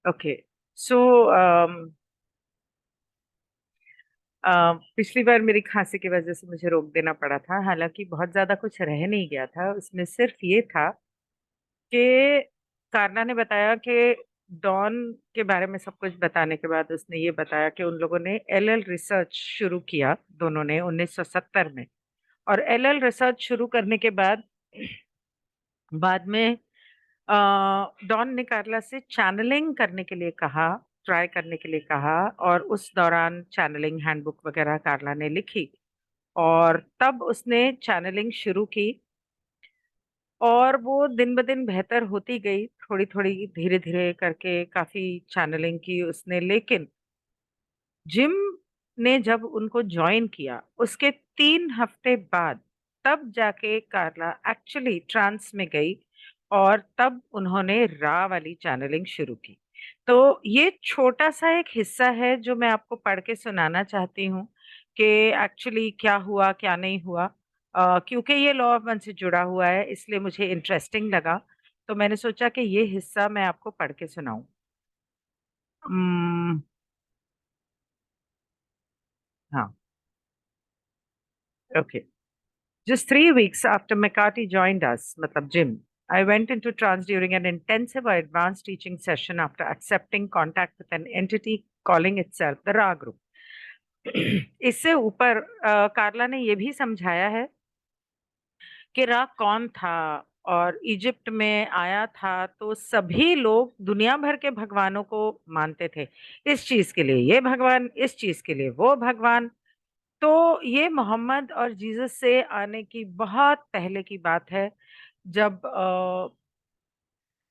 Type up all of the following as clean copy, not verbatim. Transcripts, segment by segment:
Okay. सो पिछली बार मेरी खांसी की वजह से मुझे रोक देना पड़ा था। हालांकि बहुत ज्यादा कुछ रह नहीं गया था उसमें, सिर्फ ये था कि कारना ने बताया कि डॉन के बारे में सब कुछ बताने के बाद उसने ये बताया कि उन लोगों ने एलएल रिसर्च शुरू किया, दोनों ने 1970 में। और एलएल रिसर्च शुरू करने के बाद बाद में अ, डॉन ने कार्ला से चैनलिंग करने के लिए कहा, ट्राई करने के लिए कहा। और उस दौरान चैनलिंग हैंडबुक वगैरह कार्ला ने लिखी, और तब उसने चैनलिंग शुरू की। और वो दिन ब दिन बेहतर होती गई, थोड़ी थोड़ी धीरे धीरे करके काफी चैनलिंग की उसने। लेकिन जिम ने जब उनको ज्वाइन किया उसके 3 हफ्ते बाद तब जाके कार्ला एक्चुअली ट्रांस में गई, और तब उन्होंने रा वाली चैनलिंग शुरू की। तो ये छोटा सा एक हिस्सा है जो मैं आपको पढ़ के सुनाना चाहती हूँ कि एक्चुअली क्या हुआ क्या नहीं हुआ। क्योंकि ये लॉ ऑफ वन से जुड़ा हुआ है इसलिए मुझे इंटरेस्टिंग लगा, तो मैंने सोचा कि ये हिस्सा मैं आपको पढ़ के सुनाऊं। हम्म, हाँ। Okay. Just 3 weeks after McCarthy joined us, matlab Jim, I went into trance during an intensive or advanced teaching session after accepting contact with an entity calling itself the Ra Group. इससे ऊपर कार्ला ने यह भी समझाया है कि रा कौन था। और इजिप्ट में आया था तो सभी लोग दुनिया भर के भगवानों को मानते थे। इस चीज के लिए ये भगवान, इस चीज के लिए वो भगवान। तो ये मोहम्मद और जीसस से आने की बहुत पहले की बात है, जब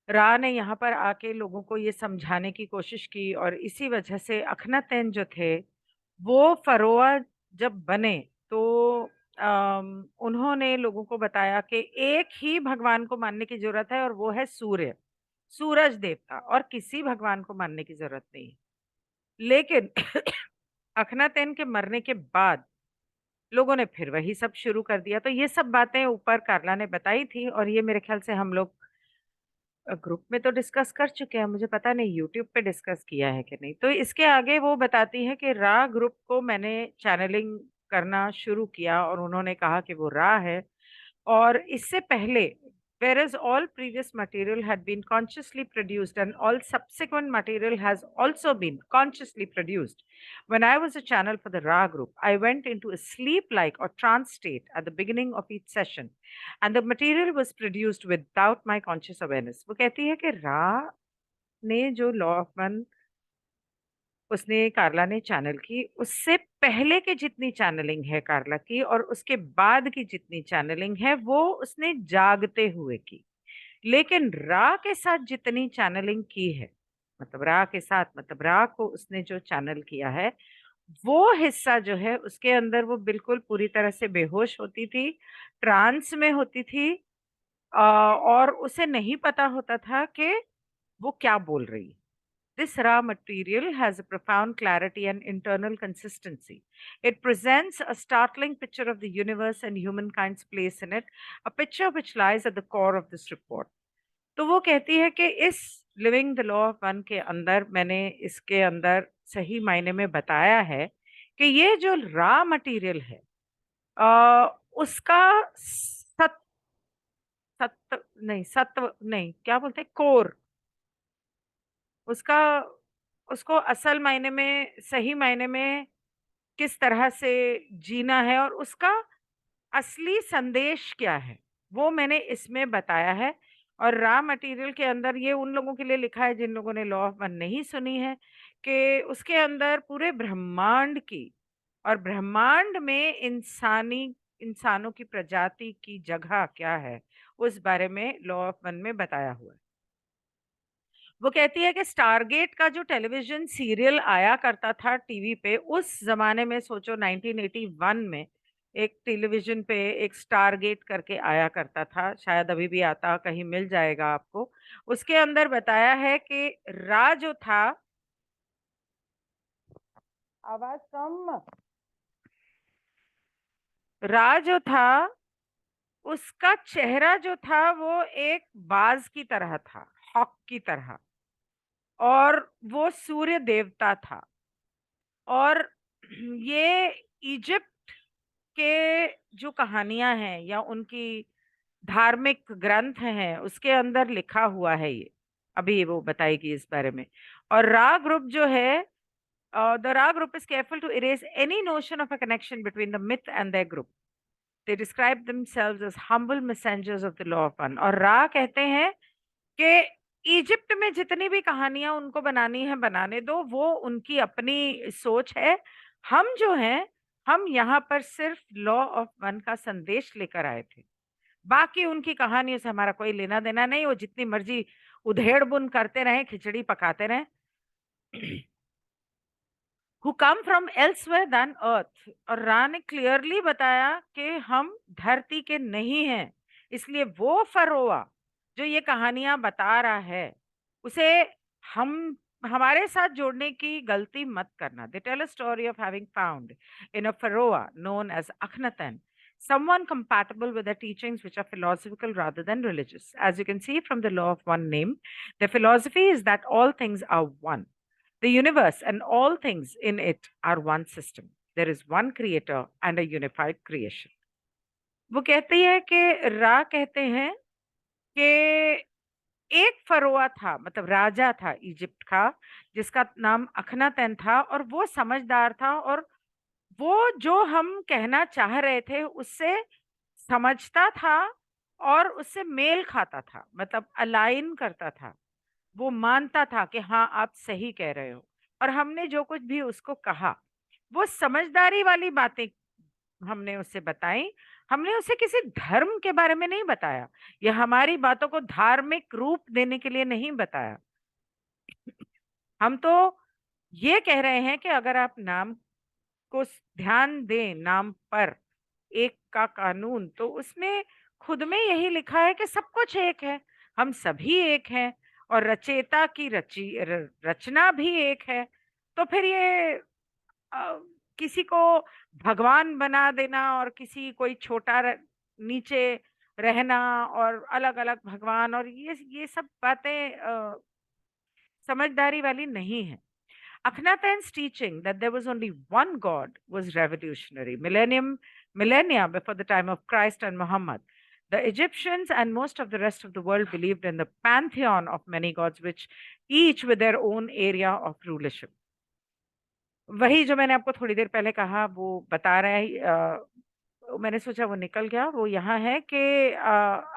रा ने यहाँ पर आके लोगों को ये समझाने की कोशिश की। और इसी वजह से अखनातेन जो थे वो फरोआ जब बने, तो उन्होंने लोगों को बताया कि एक ही भगवान को मानने की जरूरत है, और वो है सूर्य, सूरज देवता, और किसी भगवान को मानने की जरूरत नहीं है। लेकिन अखनातेन के मरने के बाद लोगों ने फिर वही सब शुरू कर दिया। तो ये सब बातें ऊपर कार्ला ने बताई थी, और ये मेरे ख्याल से हम लोग ग्रुप में तो डिस्कस कर चुके हैं, मुझे पता नहीं यूट्यूब पे डिस्कस किया है कि नहीं। तो इसके आगे वो बताती है कि रा ग्रुप को मैंने चैनलिंग करना शुरू किया, और उन्होंने कहा कि वो रा है। और इससे पहले, whereas all previous material had been consciously produced and all subsequent material has also been consciously produced. When I was a channel for the Ra group, I went into a sleep-like or trance state at the beginning of each session, and the material was produced without my conscious awareness. वो कहती है कि रा ने जो law of one उसने कार्ला ने channel की, उससे पहले के जितनी चैनलिंग है कार्ला की और उसके बाद की जितनी चैनलिंग है वो उसने जागते हुए की। लेकिन रा के साथ जितनी चैनलिंग की है, मतलब रा के साथ मतलब रा को उसने जो चैनल किया है, वो हिस्सा जो है उसके अंदर वो बिल्कुल पूरी तरह से बेहोश होती थी, ट्रांस में होती थी। और उसे नहीं पता होता था कि वो क्या बोल रही है। This raw material has a profound clarity and internal consistency. It presents a startling picture of the universe and humankind's place in it, a picture which lies at the core of this report. तो वो कहती है कि इस living the law of one के अंदर मैंने इसके अंदर सही मायने में बताया है कि ये जो रॉ मटेरियल है, उसका सत्व नहीं, सत्व नहीं, क्या बोलते हैं, कोर, उसका, उसको असल मायने में, सही मायने में किस तरह से जीना है और उसका असली संदेश क्या है, वो मैंने इसमें बताया है। और रॉ मटेरियल के अंदर ये उन लोगों के लिए लिखा है जिन लोगों ने लॉ ऑफ वन नहीं सुनी है, कि उसके अंदर पूरे ब्रह्मांड की, और ब्रह्मांड में इंसानों की प्रजाति की जगह क्या है, उस बारे में लॉ ऑफ वन में बताया हुआ है। वो कहती है कि स्टारगेट का जो टेलीविजन सीरियल आया करता था टीवी पे उस जमाने में, सोचो 1981 में एक टेलीविजन पे एक स्टारगेट करके आया करता था, शायद अभी भी आता, कहीं मिल जाएगा आपको। उसके अंदर बताया है कि रा जो था, आवाज कम, रा जो था उसका चेहरा जो था वो एक बाज की तरह था, हॉक की तरह। और वो सूर्य देवता था। और ये इजिप्ट के जो कहानियां हैं या उनकी धार्मिक ग्रंथ हैं उसके अंदर लिखा हुआ है ये। अभी वो बताएगी इस बारे में। और रा ग्रुप जो है, the Ra group is careful to erase any notion of a connection between the myth and their group. They describe themselves as humble messengers of the law of one। और रा कहते हैं कि इजिप्ट में जितनी भी कहानियां उनको बनानी है बनाने दो, वो उनकी अपनी सोच है। हम जो हैं, हम यहाँ पर सिर्फ लॉ ऑफ वन का संदेश लेकर आए थे। बाकी उनकी कहानियों से हमारा कोई लेना देना नहीं। वो जितनी मर्जी उधेड़ बुन करते रहे, खिचड़ी पकाते रहे। who come from elsewhere than earth। और रा ने क्लियरली बताया कि हम धरती के नहीं हैं। इसलिए वो फरोआ जो ये कहानियां बता रहा है, उसे हम हमारे साथ जोड़ने की गलती मत करना। They tell a story of having found in a pharaoh known as Akhenaten someone compatible with the teachings which are philosophical rather than religious। As you can see from the law of one name, the philosophy is that all things are one। The universe and all things in it are one system। There is one creator and a unified creation। वो कहती है कि रा कहते हैं कि एक फरोआ था, मतलब राजा था इजिप्ट का, जिसका नाम अखनातन था। और वो समझदार था, और वो जो हम कहना चाह रहे थे उससे समझता था और उससे मेल खाता था, मतलब अलाइन करता था। वो मानता था कि हाँ आप सही कह रहे हो। और हमने जो कुछ भी उसको कहा, वो समझदारी वाली बातें हमने उसे बताई। हमने उसे किसी धर्म के बारे में नहीं बताया, या हमारी बातों को धार्मिक रूप देने के लिए नहीं बताया। हम तो ये कह रहे हैं कि अगर आप नाम को ध्यान दें, नाम पर एक का कानून, तो उसमें खुद में यही लिखा है कि सब कुछ एक है, हम सभी एक हैं, और रचेता की रचना भी एक है। तो फिर ये अ, किसी को भगवान बना देना और किसी कोई छोटा नीचे रहना, और अलग अलग भगवान, और ये सब बातें समझदारी वाली नहीं है। Akhenaten's teaching that there was only one God was revolutionary. Millennia before the time of Christ and Muhammad, the Egyptians and most of the rest of the world believed in the pantheon of many gods, which each with their own area of rulership। वही जो मैंने आपको थोड़ी देर पहले कहा वो बता रहा है। मैंने सोचा वो निकल गया। वो यहाँ है कि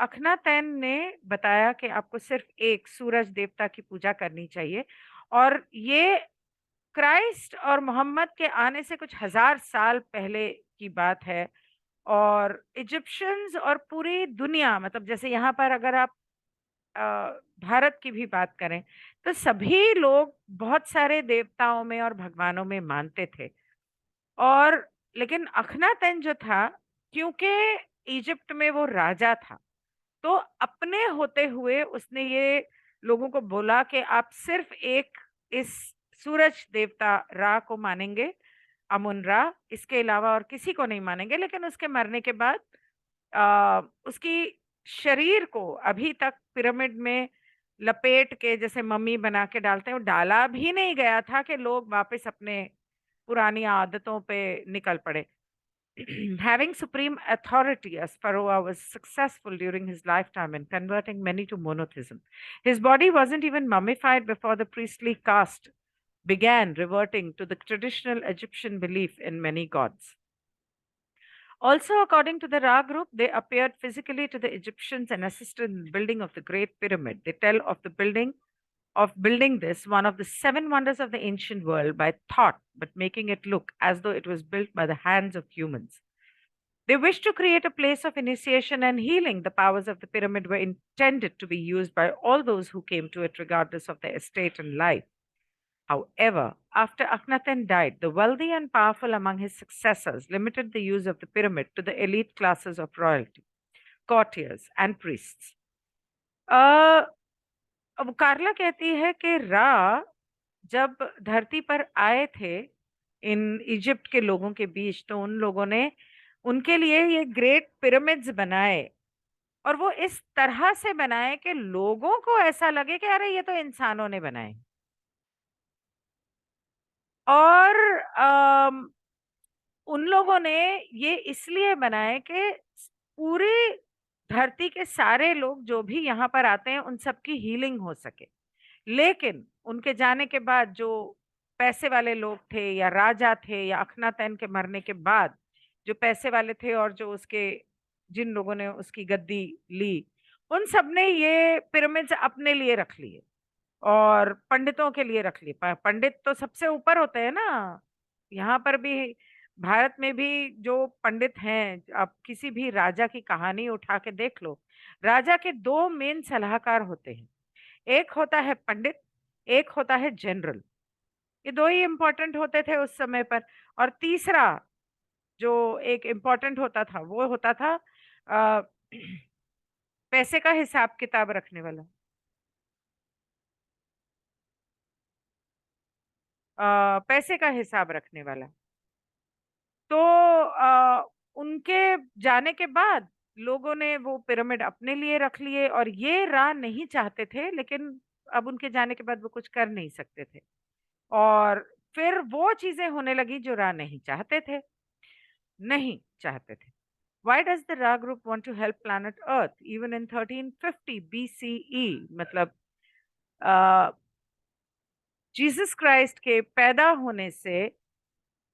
अखनातैन ने बताया कि आपको सिर्फ एक सूरज देवता की पूजा करनी चाहिए। और ये क्राइस्ट और मोहम्मद के आने से कुछ हजार साल पहले की बात है। और इजिप्शियंस और पूरी दुनिया, मतलब जैसे यहाँ पर अगर आप भारत की भी बात करें, तो सभी लोग बहुत सारे देवताओं में और भगवानों में मानते थे। और लेकिन अखनातन जो था, क्योंकि इजिप्ट में वो राजा था, तो अपने होते हुए उसने ये लोगों को बोला कि आप सिर्फ एक इस सूरज देवता रा को मानेंगे, अमुन रा, इसके अलावा और किसी को नहीं मानेंगे। लेकिन उसके मरने के बाद उसकी शरीर को अभी तक पिरामिड में लपेट के जैसे मम्मी बना के डालते हैं, वो डाला भी नहीं गया था कि लोग वापस अपने पुरानी आदतों पे निकल पड़े। Having supreme authority as Pharaoh was successful during his lifetime in converting many to monotheism. His body wasn't even mummified before the priestly caste began reverting to the traditional Egyptian belief in many gods। Also, according to the Ra group, they appeared physically to the Egyptians and assisted in the building of the Great Pyramid। They tell of building this, one of the seven wonders of the ancient world, by thought, but making it look as though it was built by the hands of humans। They wished to create a place of initiation and healing। The powers of the pyramid were intended to be used by all those who came to it, regardless of their estate and life। However, after Akhenaten died, the wealthy and powerful among his successors limited the use of the pyramid to the elite classes of royalty, courtiers, and priests। अब कार्ला कहती है कि रा जब धरती पर आए थे इन इजिप्ट के लोगों के बीच, तो उन लोगों ने उनके लिए ये ग्रेट पिरामिड्स बनाए। और वो इस तरह से बनाए कि लोगों को ऐसा लगे कि अरे ये तो इंसानों ने बनाए। और उन लोगों ने ये इसलिए बनाए कि पूरी धरती के सारे लोग जो भी यहाँ पर आते हैं उन सबकी हीलिंग हो सके। लेकिन उनके जाने के बाद जो पैसे वाले लोग थे या राजा थे या अखनातैन के मरने के बाद जो पैसे वाले थे और जो उसके जिन लोगों ने उसकी गद्दी ली, उन सब ने ये पिरामिड्स अपने लिए रख लिए और पंडितों के लिए रख लिए। पंडित तो सबसे ऊपर होते हैं ना। यहाँ पर भी भारत में भी जो पंडित हैं, आप किसी भी राजा की कहानी उठा के देख लो। राजा के दो मेन सलाहकार होते हैं, एक होता है पंडित, एक होता है जनरल। ये दो ही इंपॉर्टेंट होते थे उस समय पर। और तीसरा जो एक इम्पोर्टेंट होता था वो होता था अ, पैसे का हिसाब किताब रखने वाला। पैसे का हिसाब रखने वाला। तो उनके जाने के बाद लोगों ने वो पिरामिड अपने लिए रख लिए और ये रा नहीं चाहते थे, लेकिन अब उनके जाने के बाद वो कुछ कर नहीं सकते थे। और फिर वो चीजें होने लगी जो रा नहीं चाहते थे, नहीं चाहते थे। Why does the Ra group want to help planet Earth even in 1350 BCE? मतलब जीसस क्राइस्ट के पैदा होने से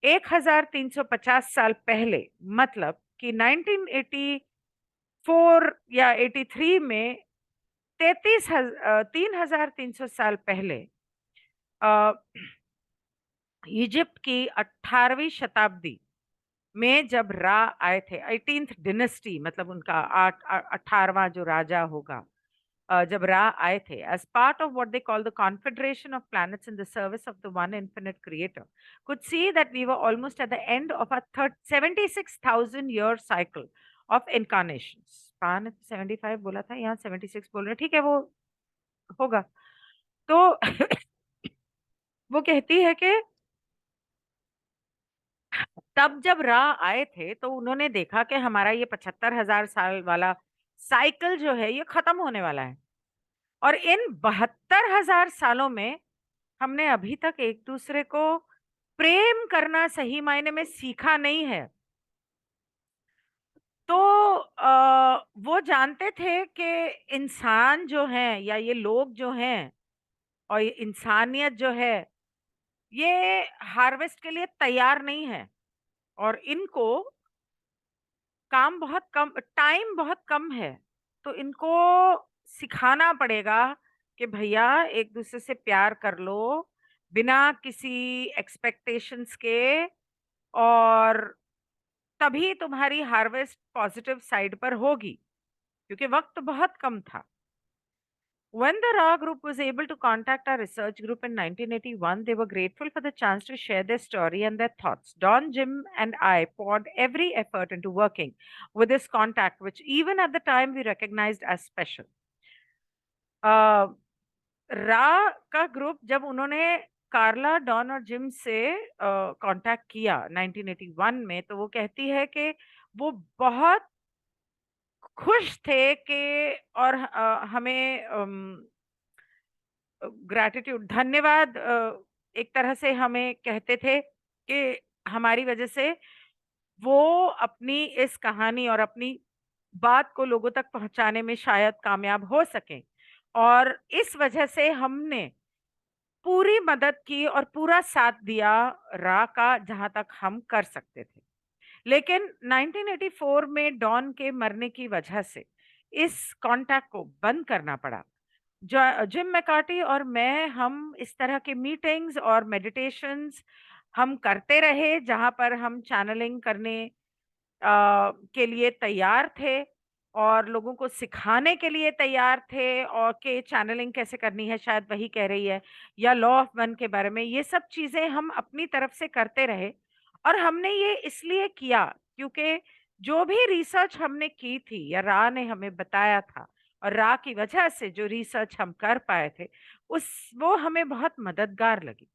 1350 साल पहले, मतलब कि 1984 या 83 में 3300 साल पहले अ, इजिप्ट की 18वीं शताब्दी में जब रा आए थे, 18th डिनेस्टी, मतलब उनका 18वां जो राजा होगा, जब रा आए थे as part of what they call the confederation of planets in the service of the one infinite creator, could see that we were almost at the end of a 76,000 year cycle of incarnations। पान 75 बोला था, यहाँ 76 बोल रहे हैं, ठीक है वो होगा। तो वो कहती है कि तब जब रा आए थे तो उन्होंने देखा कि हमारा ये 75,000 साल वाला साइकिल जो है ये खत्म होने वाला है। और इन 72,000 सालों में हमने अभी तक एक दूसरे को प्रेम करना सही मायने में सीखा नहीं है। तो वो जानते थे कि इंसान जो हैं या ये लोग जो हैं और ये इंसानियत जो है, ये हार्वेस्ट के लिए तैयार नहीं है। और इनको काम बहुत कम, टाइम बहुत कम है। तो इनको सिखाना पड़ेगा कि भैया एक दूसरे से प्यार कर लो बिना किसी एक्सपेक्टेशंस के, और तभी तुम्हारी हार्वेस्ट पॉजिटिव साइड पर होगी, क्योंकि वक्त बहुत कम था। When the Ra group was able to contact our research group in 1981, they were grateful for the chance to share their story and their thoughts. Don, Jim, and I poured every effort into working with this contact, which even at the time we recognized as special. रा का group जब उन्होंने कार्ला, don और gym से contact किया 1981 में, तो वो कहती है कि वो बहुत खुश थे कि और हमें ग्रैटिट्यूड, धन्यवाद, एक तरह से हमें कहते थे कि हमारी वजह से वो अपनी इस कहानी और अपनी बात को लोगों तक पहुंचाने में शायद कामयाब हो सकें। और इस वजह से हमने पूरी मदद की और पूरा साथ दिया रा का, जहां तक हम कर सकते थे। लेकिन 1984 में डॉन के मरने की वजह से इस कांटेक्ट को बंद करना पड़ा। जिम मैकार्टी और मैं, हम इस तरह के मीटिंग्स और मेडिटेशंस हम करते रहे, जहां पर हम चैनलिंग करने के लिए तैयार थे और लोगों को सिखाने के लिए तैयार थे, और कि चैनलिंग कैसे करनी है, शायद वही कह रही है, या लॉ ऑफ वन के बारे में। ये सब चीजें हम अपनी तरफ से करते रहे। और हमने ये इसलिए किया क्योंकि जो भी रिसर्च हमने की थी या रा ने हमें बताया था, और रा की वजह से जो रिसर्च हम कर पाए थे, उस वो हमें बहुत मददगार लगी।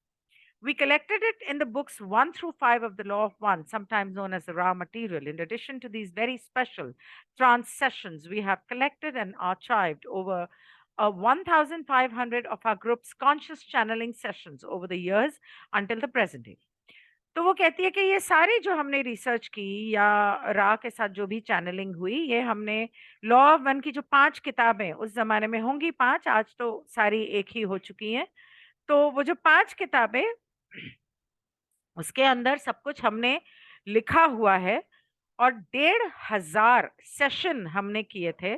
We collected it in the books 1 through 5 of the Law of One, sometimes known as the raw material. In addition to these very special trance sessions, we have collected and archived over 1,500 of our group's conscious channeling sessions over the years until the present day. तो वो कहती है कि ये सारी जो हमने research की या रा के साथ जो भी चैनलिंग हुई, ये हमने लॉ ऑफ वन की जो 5 किताबें उस ज़माने में होंगी 5, आज तो सारी एक ही हो चुकी हैं। तो वो जो 5 किताबें उसके अंदर सब कुछ हमने लिखा हुआ है और 1,500 सेशन हमने किए थे।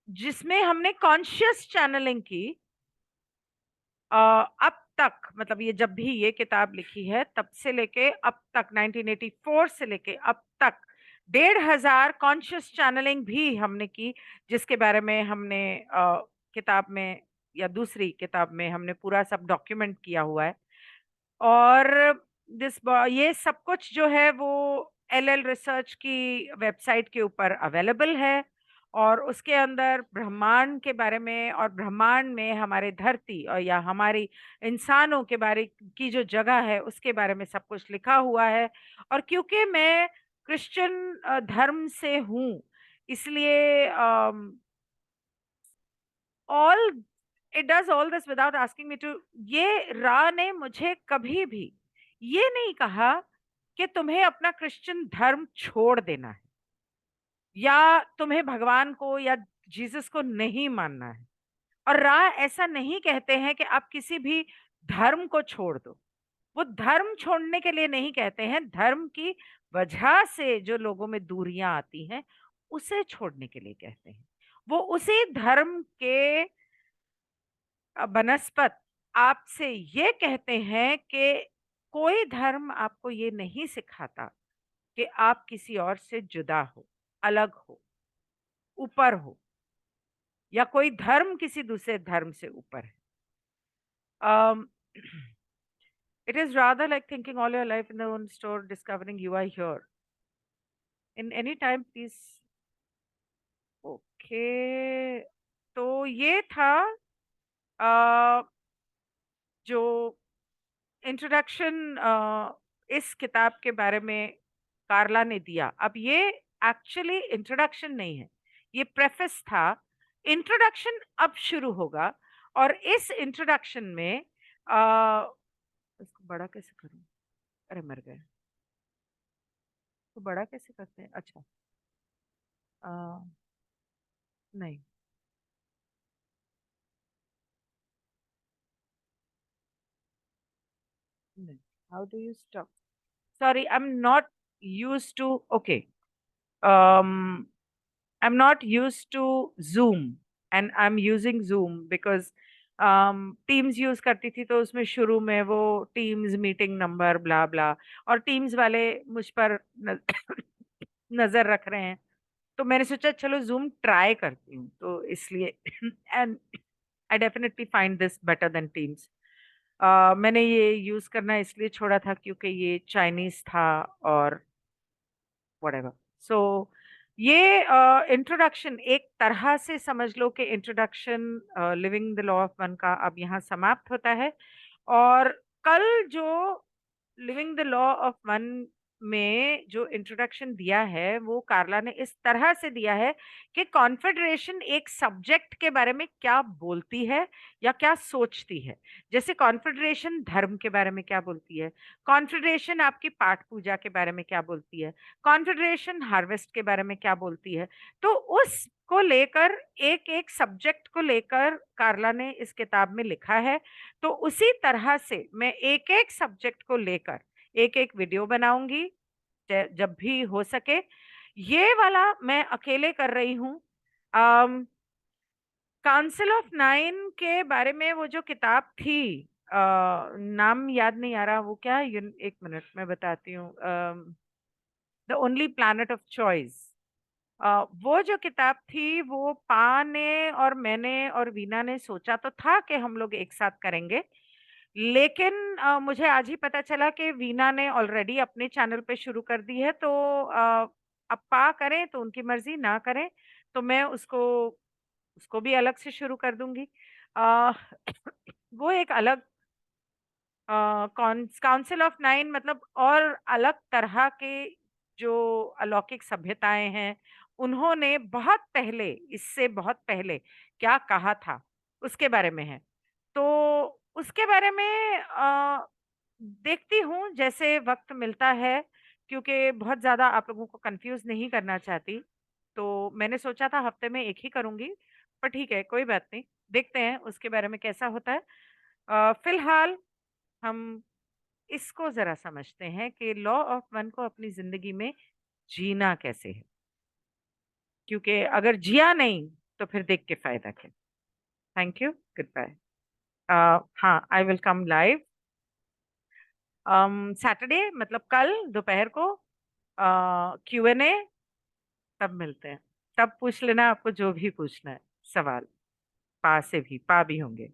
जिसमें हमने कॉन्शियस चैनलिंग की। अब तक मतलब ये जब भी ये किताब लिखी है तब से लेके अब तक 1984 से लेके अब तक 1,500 कॉन्शियस चैनलिंग भी हमने की, जिसके बारे में हमने किताब में या दूसरी किताब में हमने पूरा सब डॉक्यूमेंट किया हुआ है। और ये सब कुछ जो है वो एलएल रिसर्च की वेबसाइट के ऊपर अवेलेबल है और उसके अंदर ब्रह्मांड के बारे में और ब्रह्मांड में हमारे धरती और या हमारी इंसानों के बारे की जो जगह है उसके बारे में सब कुछ लिखा हुआ है। और क्योंकि मैं क्रिश्चियन धर्म से हूँ, इसलिए all it does all this without asking me to. ये रा ने मुझे कभी भी ये नहीं कहा कि तुम्हें अपना क्रिश्चियन धर्म छोड़ देना है या तुम्हें भगवान को या जीसस को नहीं मानना है। और रा ऐसा नहीं कहते हैं कि आप किसी भी धर्म को छोड़ दो। वो धर्म छोड़ने के लिए नहीं कहते हैं, धर्म की वजह से जो लोगों में दूरियां आती हैं उसे छोड़ने के लिए कहते हैं। वो उसी धर्म के बनस्पत आपसे ये कहते हैं कि कोई धर्म आपको ये नहीं सिखाता कि आप किसी और से जुदा हो, अलग हो, ऊपर हो, या कोई धर्म किसी दूसरे धर्म से ऊपर है। It is rather like thinking all your life in the one store, discovering you are here. In any time, please. Okay. तो ये था अ, जो इंट्रोडक्शन इस किताब के बारे में कार्ला ने दिया। अब ये एक्चुअली इंट्रोडक्शन नहीं है, ये प्रेफेस था। इंट्रोडक्शन अब शुरू होगा और इस इंट्रोडक्शन में इसको बड़ा कैसे करूं? अरे मर गए। तो बड़ा कैसे करते हैं? अच्छा। अ, नहीं, नहीं। How do you stop? Sorry, I am not used to. Okay, I'm not used to Zoom and I'm using Zoom because Teams use करती थी तो उसमें शुरू में वो Teams मीटिंग नंबर ब्ला ब्ला और Teams वाले मुझ पर नजर रख रहे हैं, तो मैंने सोचा चलो Zoom ट्राई करती हूँ, तो इसलिए and I definitely find this better than Teams। मैंने ये यूज करना इसलिए छोड़ा था क्योंकि ये चाइनीज था और व्हाटएवर। सो ये इंट्रोडक्शन एक तरह से समझ लो कि introduction living the law of one का अब यहाँ समाप्त होता है। और कल जो living the law of one में जो इंट्रोडक्शन दिया है वो कार्ला ने इस तरह से दिया है कि कॉन्फेडरेशन एक सब्जेक्ट के बारे में क्या बोलती है या क्या सोचती है। जैसे कॉन्फेडरेशन धर्म के बारे में क्या बोलती है, कॉन्फेडरेशन आपकी पाठ पूजा के बारे में क्या बोलती है, कॉन्फेडरेशन हार्वेस्ट के बारे में क्या बोलती है। तो उसको लेकर एक एक सब्जेक्ट को लेकर कार्ला ने इस किताब में लिखा है। तो उसी तरह से मैं एक एक सब्जेक्ट को लेकर एक एक वीडियो बनाऊंगी जब भी हो सके। ये वाला मैं अकेले कर रही हूँ। काउंसिल ऑफ नाइन के बारे में वो जो किताब थी, नाम याद नहीं आ रहा, वो क्या है, एक मिनट में बताती हूँ। The only planet of choice. वो जो किताब थी वो पा ने और मैंने और वीना ने सोचा तो था कि हम लोग एक साथ करेंगे, लेकिन मुझे आज ही पता चला कि वीना ने ऑलरेडी अपने चैनल पे शुरू कर दी है। तो अब पा करें तो उनकी मर्जी, ना करें तो मैं उसको उसको भी अलग से शुरू कर दूंगी। अ, वो एक अलग काउंसिल ऑफ नाइन मतलब और अलग तरह के जो अलौकिक सभ्यताएं हैं उन्होंने बहुत पहले, इससे बहुत पहले क्या कहा था उसके बारे में है। तो उसके बारे में देखती हूँ जैसे वक्त मिलता है, क्योंकि बहुत ज्यादा आप लोगों को कंफ्यूज नहीं करना चाहती। तो मैंने सोचा था हफ्ते में एक ही करूंगी, पर ठीक है, कोई बात नहीं। देखते हैं उसके बारे में कैसा होता है। फिलहाल हम इसको जरा समझते हैं कि लॉ ऑफ वन को अपनी जिंदगी में जीना कैसे है, क्योंकि अगर जिया नहीं तो फिर देख के फायदा क्या। Thank you, good bye. हाँ, I will come live Saturday, मतलब कल दोपहर को, Q&A, तब मिलते हैं। तब पूछ लेना आपको जो भी पूछना है, सवाल पा से भी पा भी होंगे।